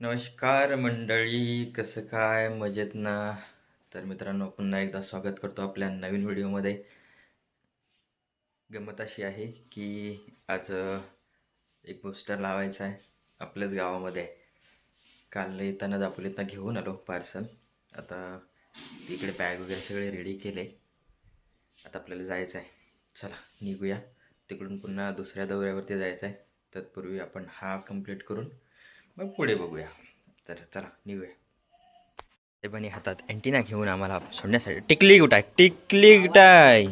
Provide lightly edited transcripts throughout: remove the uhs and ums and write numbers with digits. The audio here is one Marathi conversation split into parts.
नमस्कार मंडळी, कसं काय मजेत ना? तर मित्रांनो, पुन्हा एकदा स्वागत करतो आपल्या नवीन व्हिडिओमध्ये. गंमत अशी आहे की आज एक पोस्टर लावायचा आहे आपल्याच गावामध्ये आहे. काल येताना दापोलीतनं घेऊन आलो पार्सल. आता तिकडे बॅग वगैरे सगळे रेडी केले. आता आपल्याला जायचं आहे. चला निघूया. तिकडून पुन्हा दुसऱ्या दौऱ्यावरती जायचं आहे. तत्पूर्वी आपण हा कंप्लीट करून मग पुढे बघूया. तर चला निघूया. ते पण हातात अँटिना घेऊन आम्हाला सोडण्यासाठी टिकली गुटाय.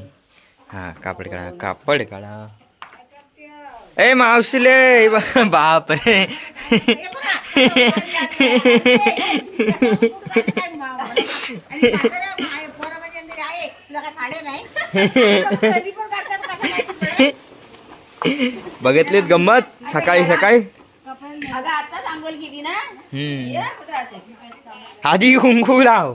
हा, कापड काढा. ए मावशीले बाप रे. बघितलीत गंमत सकाळी सकाळी. आधी कुंकू लाव.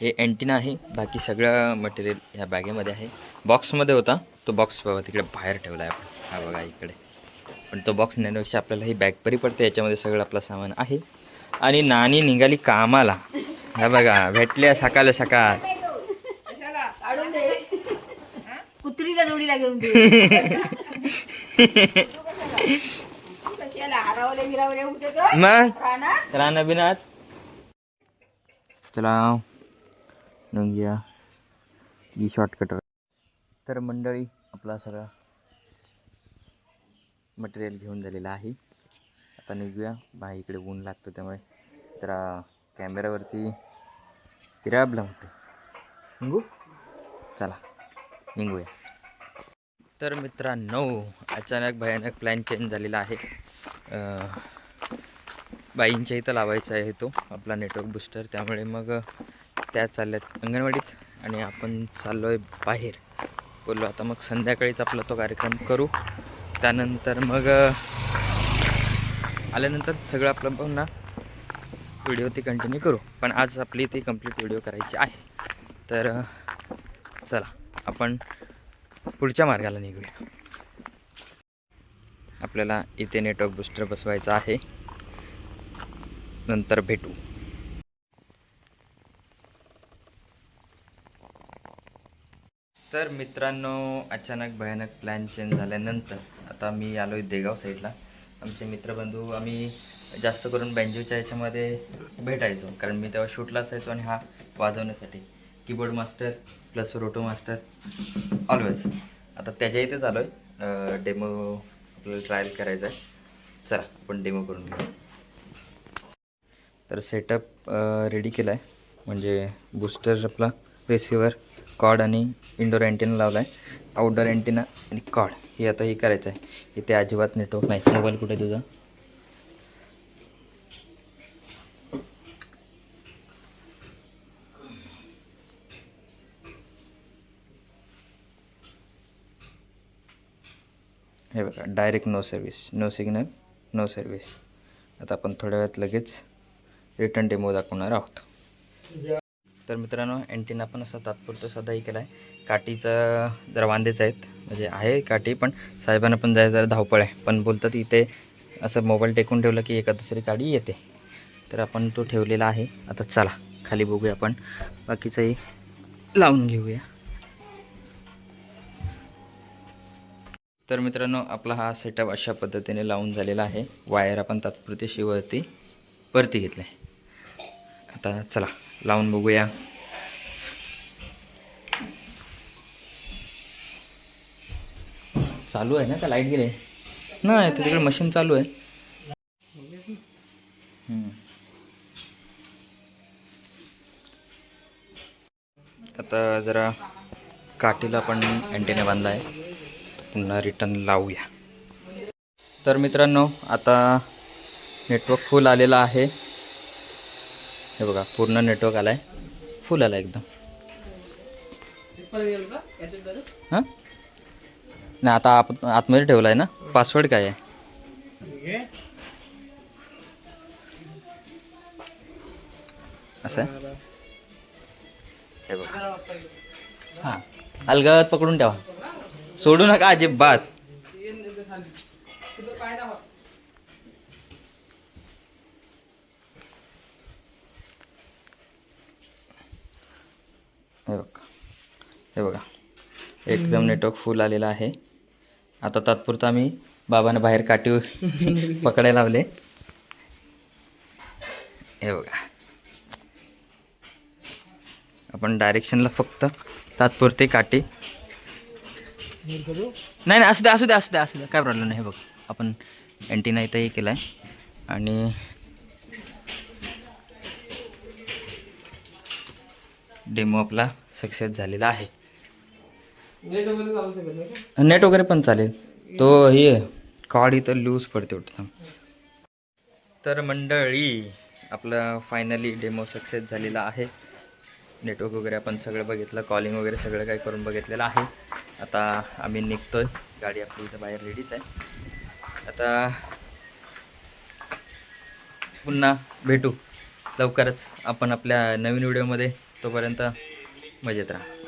हे अँटिना आहे. बाकी सगळं मटेरियल ह्या बॅगेमध्ये आहे. बॉक्समध्ये होता तो बॉक्स बघा तिकडे बाहेर ठेवला आहे आपण. हा बघा इकडे. पण तो बॉक्स नेण्यापेक्षा आपल्याला ही बॅग बरी पडते. याच्यामध्ये सगळं आपलं सामान आहे. आणि नानी निघाली कामाला. हा बघा भेटल्या सकाळ सकाळ. कुत्रीला जोडीला घेऊन मग राणा बिनात चला निघूया ही शॉर्टकट. तर मंडळी आपला सगळा मटेरियल घेऊन झालेला आहे. आता निघूया. बाहेर इकडे ऊन लागतो त्यामुळे जरा कॅमेऱ्यावरती फिराबला होते. निघू चला निघूया. तर मित्रांनो, अचानक भयानक प्लॅन चेंज झालेला आहे. बाईंच्या इथं लावायचा आहे तो आपला नेटवर्क बूस्टर. त्यामुळे मग त्या चालल्यात अंगणवाडीत आणि आपण चाललो आहे बाहेर. बोललो आता मग संध्याकाळीच आपला तो कार्यक्रम करू. त्यानंतर मग आल्यानंतर सगळं आपलं पुन्हा व्हिडिओ ती कंटिन्यू करू. पण आज आपली ती कंप्लीट व्हिडिओ करायची आहे. तर चला आपण पुढच्या मार्गाला निघूया. आपल्याला इथे नेटवर्क बूस्टर बसवायचा आहे. नंतर भेटू. तर मित्रांनो, अचानक भयानक प्लॅन चेंज झाल्यानंतर आता मी आलो आहे देगाव साईडला. आमचे मित्रबंधू आम्ही जास्त करून बँजोच्या याच्यामध्ये भेटायचो. कारण मी तेव्हा शूटला असायचो आणि हा वाजवण्यासाठी कीबोर्ड मास्टर प्लस रोटो मास्टर ऑलवेज. आता त्याच्या इथेच आलो आहे. डेमो आपल्याला ट्रायल करायचा आहे. चला आपण डेमो करून घेऊ. तर सेटअप रेडी केला आहे. म्हणजे बूस्टर आपला रिसिवर कॉर्ड आणि इंडोर अँटिना लावला आहे. आउटडोर अँटिना आणि कॉर्ड हे आता हे करायचं आहे. इथे अजिबात नेटवर्क नाही. मोबाईल कुठे तुझा? हे बघा direct no service, no signal, no service. आता आपण थोड्या वेळात लगेच रिटर्न डेमो दाखवणार आहोत. तर मित्रांनो, अँटिना पण असा तात्पुरतं सध्याही केला आहे. काठीचं जरा वांदेच आहेत. म्हणजे आहे काठी, पण साहेबांना पण जायचं जरा धावपळ आहे. पण बोलतात इथे असं मोबाईल टेकून ठेवलं की एका दुसरी गाडी येते. तर आपण तो ठेवलेला आहे. आता चला खाली बघूया. आपण बाकीचंही लावून घेऊया. तर मित्रांनो, आपला हा सेटअप अशा पद्धतीने लावून झालेला आहे. वायर आपण तात्पुरती वरती घेतले. आता चला लावून बघूया. चालू आहे ना का लाईट गेले? नाही, तर तिकडे मशीन चालू आहे. आता जरा काठीला पण अँटेना बांधला आहे. पुन्हा रिटर्न लावूया. तर मित्रांनो, आता नेटवर्क फुल आलेला आहे. हे बघा पूर्ण नेटवर्क आला आहे. फुल आला एकदम. हां नाही, आता आपण आतमध्ये ठेवला आहे ना. पासवर्ड काय आहे? असं आहे. हे बघा. हां अलगद पकडून ठेवा. सोडू नका अजिबात. हे बघा, हे बघा, एकदम नेटवर्क फुल आलेलं आहे. आता तात्पुरतं आम्ही बाबांना बाहेर काठी पकडायला लावले. हे बघा, आपण डायरेक्शनला फक्त तात्पुरती काठी. नाही असू द्या, असू द्या, असू द्या, असू द्या, काय प्रॉब्लेम नाही. हे बघ, आपण अँटिना इथंही केला आहे आणि डेमो आपला सक्सेस झालेला आहे. नेट वगैरे पण चालेल. तो हे कॉड इथं लूज पडते उठता. तर मंडळी, आपला फायनली डेमो सक्सेस झालेला आहे. नेटवर्क वगैरे आपण सगळं बघितलं, कॉलिंग वगैरे सगळं काही करून बघितलेलं आहे. आता आम्ही निघतोय, गाडी आपली इथं बाहेर रेडीच आहे. आता पुन्हा भेटू लवकरच आपण आपल्या नवीन व्हिडिओमध्ये. तोपर्यंत मजेत राहा.